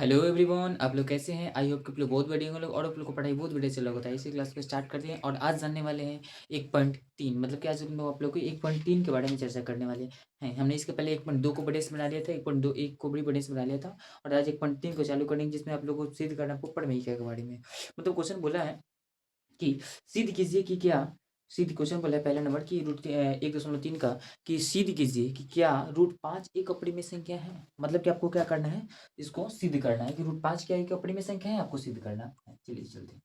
Hello everyone, आप लोग कैसे हैं? आई होप कि आप लोग बहुत बढ़िया होंगे और आप लोग को पढ़ाई बहुत बढ़िया चल रहा होता है। इसी क्लास को स्टार्ट करते हैं और आज जानने वाले हैं 1.3 मतलब कि आज हम लोग आप लोग को 1.3 के बारे में चर्चा करने वाले हैं। हमने इसके पहले 1.2 को बड़े से बना लिया था, 1.2 1 को भी बड़े से बना लिया था और आज 1.3 को चालू करेंगे जिसमें आप लोग को सिद्ध करना पोपड़ में के बारे में। मतलब क्वेश्चन बोला है कि सिद्ध कीजिए कि क्या सिद्ध क्वेश्चन बोला है पहला नंबर की रूट 1.3 का कि सिद्ध कीजिए कि क्या रूट 5 एक अपरिमेय संख्या है। मतलब कि आपको क्या करना है, इसको सिद्ध करना है कि रूट 5 क्या एक अपरिमेय संख्या है, आपको सिद्ध करना है। चलिए चलते हैं।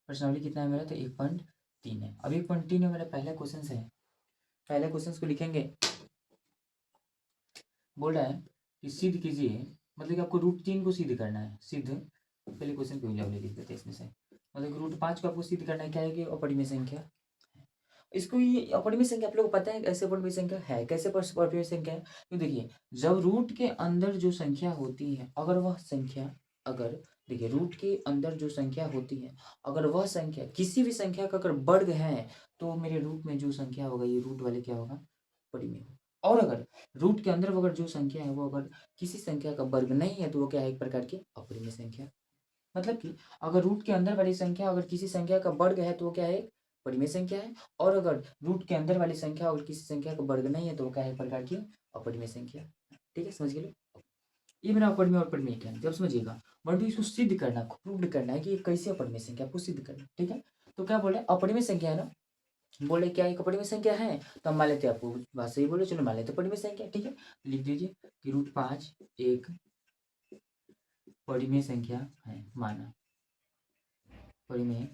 प्रश्नावली कितना है मेरा, तो 1.3 है। अब 1.3 में मेरा पहला क्वेश्चन है। पहले क्वेश्चन को लिखेंगे, बोल रहा है कि सिद्ध कीजिए, मतलब कि आपको रूट 3 को सिद्ध करना है। सिद्ध पहले क्वेश्चन को लिख देते हैं इसमें से। मतलब रूट 5 को आपको सिद्ध करना है, क्या है कि अपरिमेय संख्या। इसको ये अपरिमेय संख्या आप लोग को पता है कैसे अपरिमेय संख्या है, कैसे अपरिमेय संख्या है। तो देखिए, जब रूट के अंदर जो संख्या होती है, अगर वह संख्या अगर देखिए रूट के अंदर जो संख्या होती है, अगर वह संख्या किसी भी संख्या का अगर वर्ग है, तो मेरे रूट में जो संख्या होगा ये रूट वाले क्या होगा, परिमेय होगा। और अगर रूट के अंदर अगर जो संख्या है वो अगर किसी संख्या का वर्ग नहीं है, तो वो क्या है, एक प्रकार की अपरिमेय संख्या। मतलब कि अगर रूट के अंदर वाली संख्या अगर किसी संख्या का वर्ग है, तो वो क्या है, एक परिमेय संख्या है। और अगर रूट के अंदर वाली संख्या अगर किसी संख्या का वर्ग नहीं है, तो वो क्या है, एक प्रकार की अपरिमेय संख्या। ठीक है, समझ गए। ये मेरा अपरिमेय और परिमेय क्या है, जब समझिएगा। परंतु इसको सिद्ध करना, प्रूव करना है कि ये कैसे अपरिमेय संख्या, आपको सिद्ध करना। ठीक है, तो क्या बोले, अपरिमेय संख्या है ना। बोले क्या एक अपरिमेय संख्या है, तो हम मान लेते हैं, आपको बात सही बोले, चलो मान लेते परिमेय संख्या। ठीक है, लिख दीजिए कि रूट 5 एक परिमेय संख्या है, माना परिमेय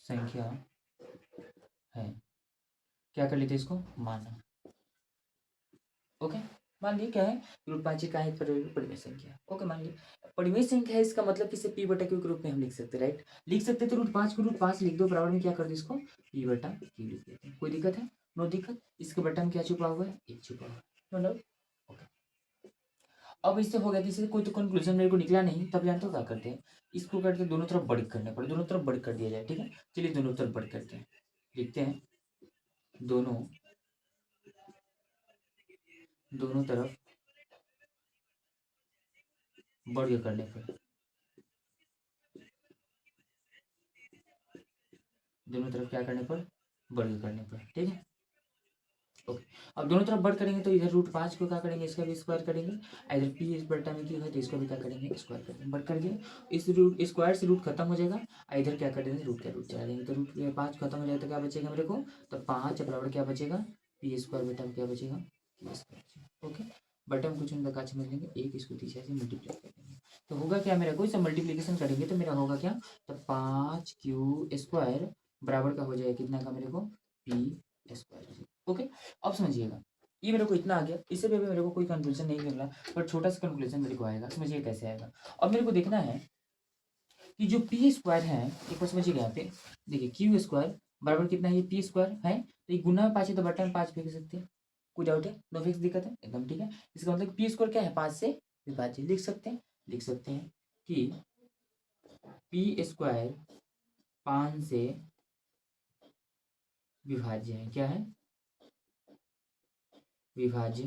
संख्या है। क्या कर लेते इसको, माना। ओके, मान लिए क्या है, रूट 5 का है परिमेय संख्या। ओके, मान लिए परिमेय संख्या है, इसका मतलब किसे पी बटा क्यू के रूप में हम लिख सकते हैं, राइट। लिख सकते हैं, तो रूट 5 को रूट 5 लिख दो, बराबर में क्या कर दो इसको, पी बटा क्यू लिख देते हैं। कोई दिक्कत है, नो दिक्कत। इसके बटा में क्या छुपा हुआ है, एक छुपा हुआ है, नो डाउट। ओके, अब इससे हो गया, इससे कोई तो कंक्लूजन मेरे को निकला नहीं, तब जानते हो क्या करते हैं, इसको करते दोनों तरफ बड़ी करने पड़े, दोनों तरफ बड़ी कर दिया जाए। ठीक है, चलिए दोनों तरफ बड़ी करते हैं, लिखते हैं दोनों दोनों तरफ वर्ग करने पर, दोनों तरफ क्या करने पर, वर्ग करने पर। ठीक है, ओके। अब दोनों तरफ वर्ग करेंगे, तो इधर रूट 5 को क्या करेंगे, इसका भी स्क्वायर करेंगे। इधर पी इस बट्टा में क्यों है, तो इसको भी क्या करेंगे, स्क्वायर करेंगे। वर्ग कर दिए, इस रूट स्क्वायर से रूट खत्म हो जाएगा, इधर क्या कर देंगे, रूट का रूट चला देंगे, तो रूट 5 खत्म हो जाएगा, तो क्या बचेगा मेरे को, तो 5 बराबर क्या बचेगा, पी स्क्वायर बटा में क्या बचेगा, पी स्क्वायर बचेगा। ओके, बटा में कुछ उनका काच समझ लेंगे, एक इसको तीसरे से मल्टीप्लाई कर देंगे, तो होगा क्या मेरा, कोई सा मल्टीप्लीकेशन करेंगे तो मेरा होगा क्या, तो 5 क्यू स्क्वायर बराबर का हो जाएगा कितना का मेरे को, पी स्क्वायर। ओके, अब समझिएगा, ये मेरे को इतना आ गया, इससे भी मेरे को कोई कंक्लूजन नहीं मिल रहा, पर छोटा सा कंक्लूजन मेरे को आएगा, समझिए कैसे आएगा। अब मेरे को देखना है कि जो पी स्क्वायर है, एक बार समझिएगा यहाँ पे, देखिए क्यू स्क्वायर बराबर कितना है, ये पी स्क्वायर है, तो ये गुना में 5 है, तो बटा में 5 फेंक सकते हैं। कोई डाउट है, नो फिक्स दिक्कत है, एकदम ठीक है। इसका मतलब पी स्क्वायर क्या है, 5 से विभाज्य। लिख सकते हैं कि पी स्क्वायर 5 से विभाज्य है, क्या है, विभाज्य।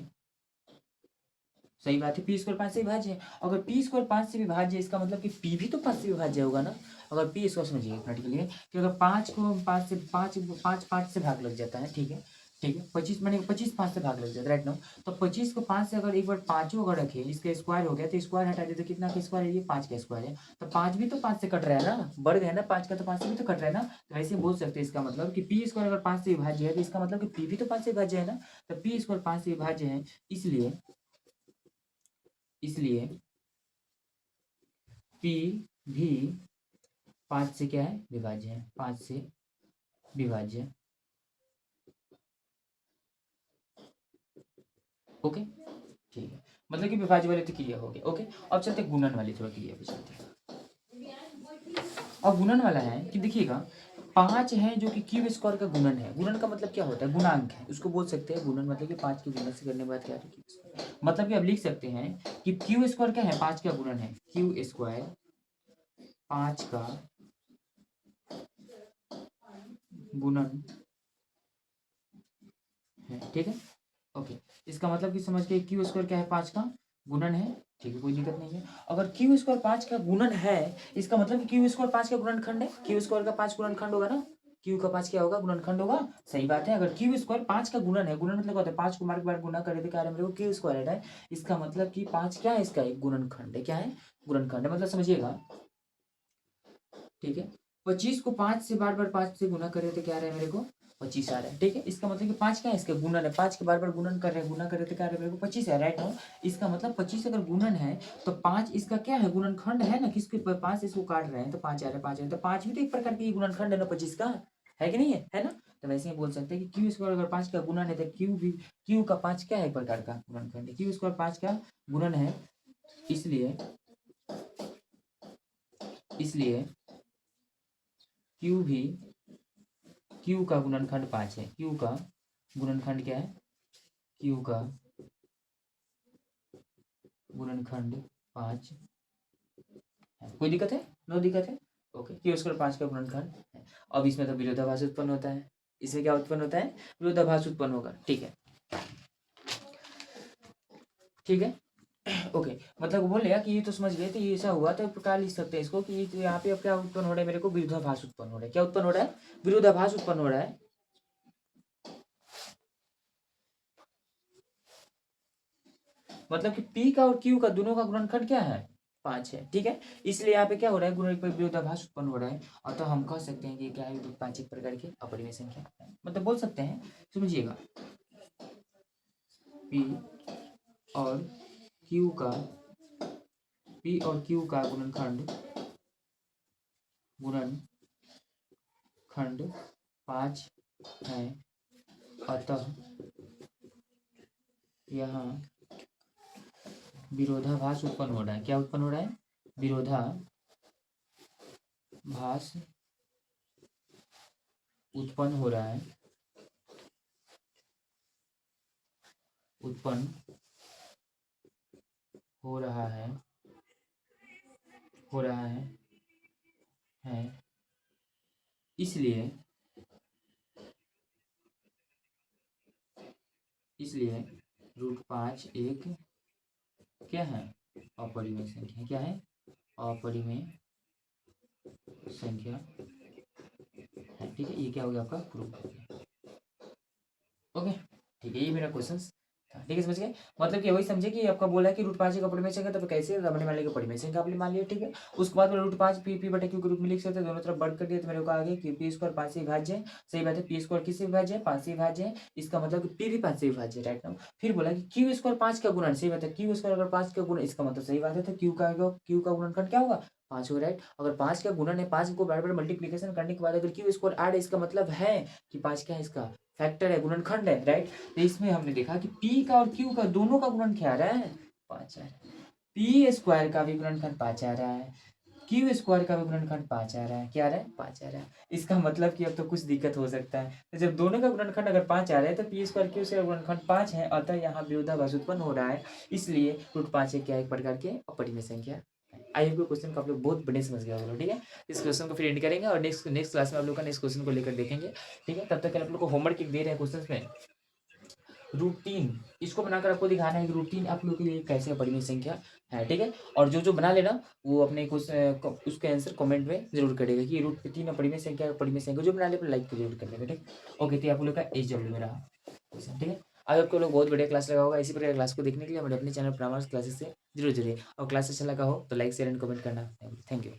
सही बात है, पी स्क्वायर 5 से विभाज्य है। अगर पी स्क्वायर 5 से विभाज्य है, इसका मतलब कि पी भी तो 5 से विभाज्य होगा ना। अगर पी स्क्वायर समझिए एक मिनट के लिए, कि अगर 5 को 5 से 5 से भाग लग जाता है, ठीक है। ठीक है, 25 मैंने 25 5 से भाग लग जाता है, राइट। नो, तो 25 को 5 से अगर एक बार पाँचों अगर रखे, इसका स्क्वायर हो गया, तो स्क्वायर हटा दे तो कितना का स्क्वायर है, ये 5 का स्क्वायर है। तो 5 भी तो 5 से कट रहा है ना, वर्ग है ना 5 का, तो 5 से भी तो कट रहा है ना। तो ऐसे बोल सकते हैं, इसका मतलब कि पी स्क्वायर अगर 5 से विभाज्य है, तो इसका मतलब कि पी भी तो 5 से विभाज्य है ना। तो पी स्क्वायर 5 से विभाज्य है, इसलिए इसलिए पी भी 5 से क्या है, विभाज्य है, 5 से विभाज्य। ओके, ठीक है, मतलब कि विभाज्य वाले तो क्लियर हो गया। ओके, अब चलते गुणन वाली, थोड़ा क्लियर पे चलते हैं। अब गुणन वाला है कि देखिएगा, 5 है जो कि क्यू स्क्वायर का गुणन है। गुणन का मतलब क्या होता है, गुणांक है, उसको बोल सकते हैं गुणन। मतलब कि 5 के गुणन से करने के बाद क्या है, क्यू स्क्वायर। मतलब कि अब लिख सकते हैं कि क्यू स्क्वायर क्या है, 5 का गुणन है, क्यू स्क्वायर 5 का गुणन है। ठीक है, ओके, इसका मतलब कि समझ के क्यू स्क्वायर क्या है, 5 का गुणन है। ठीक है, कोई दिक्कत नहीं है। अगर क्यू स्क्वायर 5 का गुणन है, इसका मतलब कि क्यू स्क्वायर 5 का गुणनखंड है। क्यू स्क्वायर का 5 गुणनखंड होगा ना, क्यू का 5 क्या होगा, गुणनखंड होगा। सही बात है। अगर क्यू स्क्वायर 5 का गुणन है, गुणन मतलब क्या होता है, 5 को मार्क बार गुना करे तो क्या मेरे को क्यू स्क्वायर है। इसका मतलब कि 5 क्या है, इसका एक गुणनखंड है। क्या है, गुणनखंड है। मतलब समझिएगा, ठीक है। 25 को 5 से बार बार 5 से गुना करे तो क्या रहा है मेरे को, 25 आ रहा है। ठीक है, इसका मतलब कि 5 क्या है, इसका गुणन है। 5 के बार बार गुणन कर रहे हैं, गुना कर रहे तो क्या रहा है मेरे को, 25 है। राइट नाउ, इसका मतलब 25 अगर गुणन है तो 5 इसका क्या है, गुणनखंड है ना। किसके 5 इसको काट रहे हैं तो 5 आ रहा है, 5 है तो 5 भी तो एक प्रकार की गुणनखंड है ना 25 का, है कि नहीं है ना। तो वैसे ही बोल सकते हैं कि क्यू स्क्वायर अगर 5 का गुणन है तो क्यू भी, क्यू का 5 क्या है, एक प्रकार का गुणनखंड है। क्यू स्क्वायर 5 का गुणन है, इसलिए क्यू भी, क्यू का गुणनखंड 5 है। क्यू का गुणनखंड क्या है, क्यू का गुणनखंड 5 है। कोई दिक्कत है, नो दिक्कत है। ओके, क्यू स्क्वायर 5 का गुणनखंड है। अब इसमें तो विरोधाभास उत्पन्न होता है। इसमें क्या उत्पन्न होता है, विरोधाभास उत्पन्न होगा। ठीक है, ठीक है। ओके, मतलब बोल लिया कि ये तो समझ गए थे, ये ऐसा हुआ तो प्रकार लिख सकते हैं इसको कि यहाँ पे अब क्या उत्पन्न हो रहा है मेरे को, विरोधाभास उत्पन्न हो रहा है। क्या उत्पन्न हो रहा है, विरोधाभास उत्पन्न हो रहा है। मतलब कि पी का और क्यू का दोनों का गुणनखंड क्या है, 5 है। ठीक है, इसलिए यहाँ पे क्या हो रहा है, गुण विरोधाभास उत्पन्न हो रहा है। अतः हम कह सकते हैं कि क्या है, 5 एक प्रकार की अपरिमेय संख्या है। मतलब बोल सकते हैं, समझिएगा, पी और क्यू का, पी और क्यू का गुणनखंड 5 है। अतः यहाँ विरोधाभास उत्पन्न हो रहा है। क्या उत्पन्न हो रहा है, विरोधाभास उत्पन्न हो रहा है, उत्पन्न हो रहा है, हो रहा है। इसलिए √5 एक क्या है, अपरिमेय संख्या। क्या है, अपरिमेय संख्या है। ठीक है, ये क्या हो गया आपका प्रूफ हो गया। ओके, ठीक है, ये मेरा क्वेश्चन था। ठीक है, समझ गए। मतलब कि वही समझे कि आपका बोला है कि √5 एक अपरिमेय संख्या, तो कैसे रमने वाले का परिमेय संख्या आपने मान लिया। ठीक है, उसके बाद में √5 पी बटे क्यू के रूप में लिख सकते हैं। दोनों तरफ बढ़ कर दिया तो मेरे को आगे कि पी स्क्वायर 5 से विभाज्य है। सही बात है, पी स्क्वायर किससे विभाज्य है, 5 से विभाज्य है। इसका मतलब कि पी भी 5 से विभाज्य है। राइट नाउ, फिर बोला कि क्यू स्क्वायर 5 का गुणन। सही बात है, क्यू स्क्वायर अगर 5 का गुणन, इसका मतलब सही बात है, तो क्यू का गुणनखंड क्या होगा, 5 होगा। राइट, अगर 5 का गुणन है, 5 को बार बार मल्टीप्लीकेशन करने के बाद अगर क्यू स्क्वायर ऐड है, इसका मतलब है कि 5 क्या है, इसका फैक्टर है, गुणनखंड है। राइट, तो इसमें हमने देखा कि पी का और क्यू का दोनों का गुणन क्या आ रहा है, 5 आ रहा है। पी स्क्वायर का भी गुणनखंड 5 आ रहा है, क्यू स्क्वायर का भी गुणनखंड 5 आ रहा है। क्या आ रहा है, 5 आ रहा है। इसका मतलब कि अब तो कुछ दिक्कत हो सकता है। तो जब दोनों का गुणनखंड अगर 5 आ रहा है तो पी स्क्वायर क्यू स्क्वायर गुणनखंड 5 है। अतः यहाँ विरोधाभास उत्पन्न हो रहा है। इसलिए √5 एक क्या, एक प्रकार के अपरिमेय संख्या है। आई होप क्वेश्चन को आप लोग बहुत बढ़िया समझ गए होंगे। ठीक है, इस क्वेश्चन को फिर एंड करेंगे और नेक्स्ट क्लास में आप लोग का नेक्स्ट क्वेश्चन को लेकर देखेंगे। ठीक है, तब तक आप लोग को होमवर्क एक दे रहे हैं क्वेश्चन में, रूटीन इसको बनाकर आपको दिखाना है कि रूटीन आप लोग के लिए कैसे अपरिमेय संख्या है। ठीक है, और जो बना लेना वो अपने उसके आंसर कमेंट में जरूर करेगा कि √3 अपरिमेय संख्या, अपरिमेय संख्या जो बना ले लाइक जरूर कर लेगा। ठीक, ओके, तो आप लोग का HW में रहा। ठीक है, आज आपको लोग बहुत बढ़िया क्लास लगा होगा। इसी प्रकार क्लास को देखने के लिए हमारे अपने चैनल परामर्श क्लासेस से जरूर जुड़िए। और क्लास अच्छा लगा हो तो लाइक शेयर एंड कमेंट करना। Thank you.